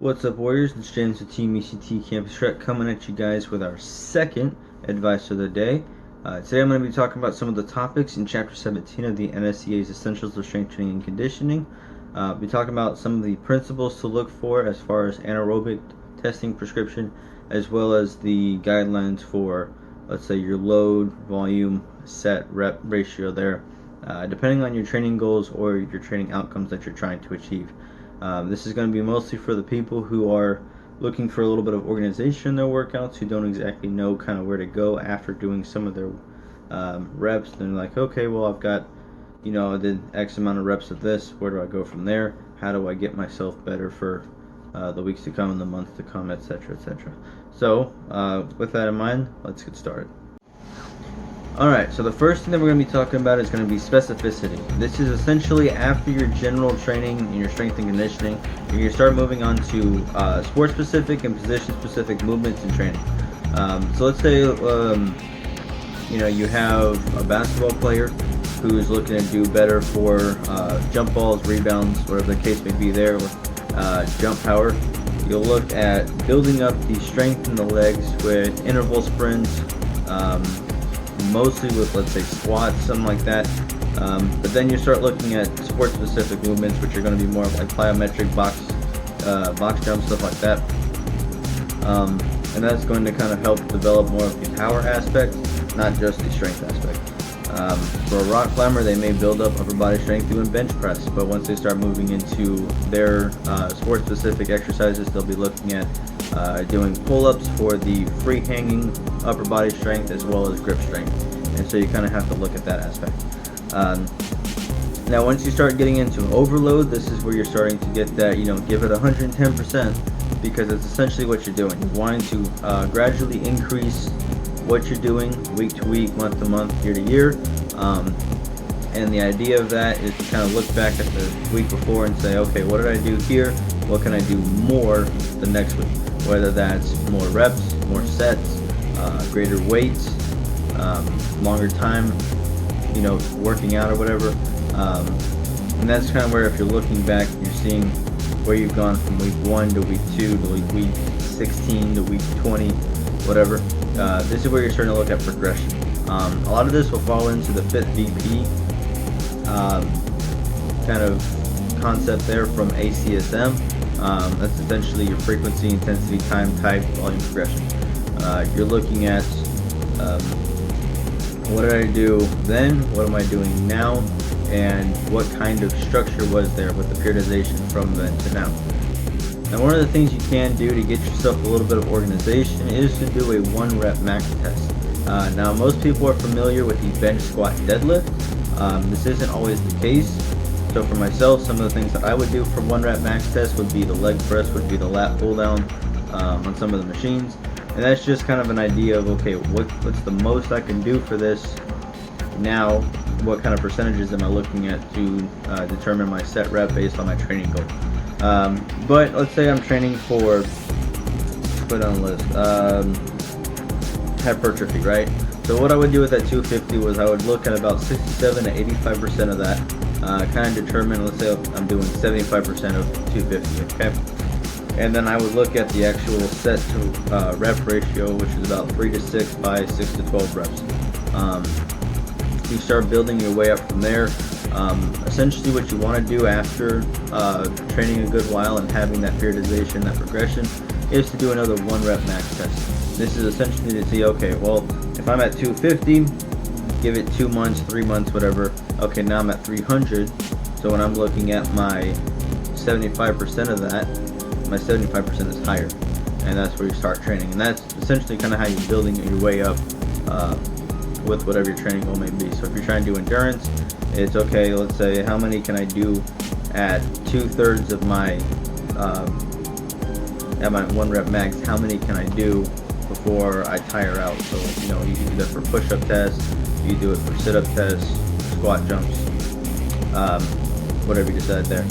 What's up, Warriors? It's James with Team ECT Campus Trek coming at you guys with our second advice of the day. Today I'm going to be talking about some of the topics in Chapter 17 of the NSCA's Essentials of Strength Training and Conditioning. We'll be talking about some of the principles to look for as far as anaerobic testing prescription, as well as the guidelines for, let's say, your load, volume, set, rep ratio there, depending on your training goals or your training outcomes that you're trying to achieve. This is going to be mostly for the people who are looking for a little bit of organization in their workouts, who don't exactly know kind of where to go after doing some of their reps. They're like, okay, well, I've got, I did X amount of reps of this. Where do I go from there? How do I get myself better for the weeks to come and the months to come, etc., etc. So, with that in mind, let's get started. Alright, so the first thing that we're going to be talking about is going to be specificity. This is essentially after your general training and your strength and conditioning, you're going to start moving on to sport-specific and position-specific movements and training. So let's say, you have a basketball player who's looking to do better for jump balls, rebounds, whatever the case may be there, jump power. You'll look at building up the strength in the legs with interval sprints, mostly with, let's say, squats, something like that. But then you start looking at sport-specific movements, which are going to be more like plyometric box jumps, stuff like that. And that's going to kind of help develop more of the power aspect, not just the strength aspect. For a rock climber, they may build up upper body strength doing bench press, but once they start moving into their sport-specific exercises, they'll be looking at doing pull-ups for the free hanging upper body strength as well as grip strength, and so you kind of have to look at that aspect. Now once you start getting into overload, this is where you're starting to get that, give it 110%, because it's essentially what you're doing. You're wanting to gradually increase what you're doing week to week, month to month, year to year, and the idea of that is to kind of look back at the week before and say, okay, what did I do here? What can I do more the next week? Whether that's more reps, more sets, greater weights, longer time, working out or whatever. And that's kind of where, if you're looking back, you're seeing where you've gone from week 1 to week 2 to week 16 to week 20, whatever. This is where you're starting to look at progression. A lot of this will fall into the Fit VP kind of concept there from ACSM. That's essentially your frequency, intensity, time, type, volume, progression. You're looking at what did I do then, what am I doing now, and what kind of structure was there with the periodization from then to now. Now, one of the things you can do to get yourself a little bit of organization is to do a 1 rep max test. Now, most people are familiar with the bench, squat, deadlift. This isn't always the case. So for myself, some of the things that I would do for 1 rep max test would be the leg press, would be the lat pull down on some of the machines. And that's just kind of an idea of, okay, what's the most I can do for this now? What kind of percentages am I looking at to determine my set rep based on my training goal? But let's say I'm training for, put on a list, hypertrophy, right? So what I would do with that 250 was I would look at about 67 to 85% of that. Kind of determine, let's say I'm doing 75% of 250, okay? And then I would look at the actual set to rep ratio, which is about 3 to 6 by 6 to 12 reps. You start building your way up from there. Essentially what you want to do after training a good while and having that periodization, that progression, is to do another 1 rep max test. This is essentially to see, okay, well, if I'm at 250, give it 2 months, 3 months, whatever. Okay, now I'm at 300. So when I'm looking at my 75% of that, my 75% is higher. And that's where you start training. And that's essentially kind of how you're building your way up with whatever your training goal may be. So if you're trying to do endurance, it's okay, let's say, how many can I do at 2/3 of my, at my 1 rep max, how many can I do before I tire out? So, you can do that for push-up tests, you do it for sit-up tests, squat jumps, whatever you decide there.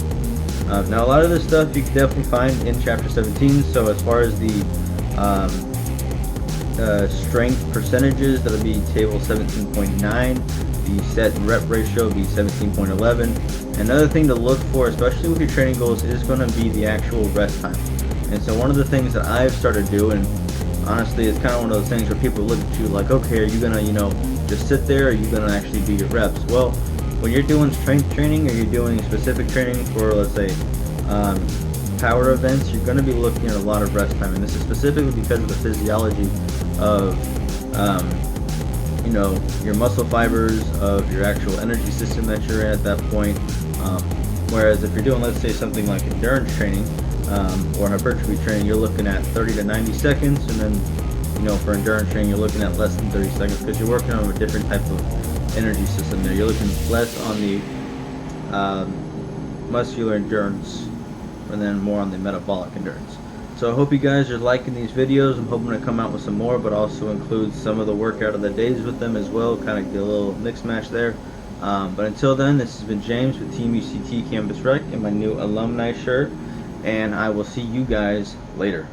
Now, a lot of this stuff you can definitely find in Chapter 17. So as far as the strength percentages, that'll be table 17.9. The set rep ratio will be 17.11. Another thing to look for, especially with your training goals, is going to be the actual rest time. And so one of the things that I've started doing, honestly, it's kind of one of those things where people look at you like, okay, are you gonna, just sit there, or are you gonna actually do your reps? Well, when you're doing strength training, or you're doing specific training for, let's say, power events, you're going to be looking at a lot of rest time, and this is specifically because of the physiology of your muscle fibers, of your actual energy system that you're in at that point. Whereas if you're doing, let's say, something like endurance training or hypertrophy training, you're looking at 30 to 90 seconds, and then for endurance training you're looking at less than 30 seconds, because you're working on a different type of energy system there. You're looking less on the muscular endurance and then more on the metabolic endurance. So I hope you guys are liking these videos. I'm hoping to come out with some more, but also include some of the workout of the days with them as well, kind of get a little mix match there. But until then, this has been James with Team UCT Campus Rec in my new alumni shirt, and I will see you guys later.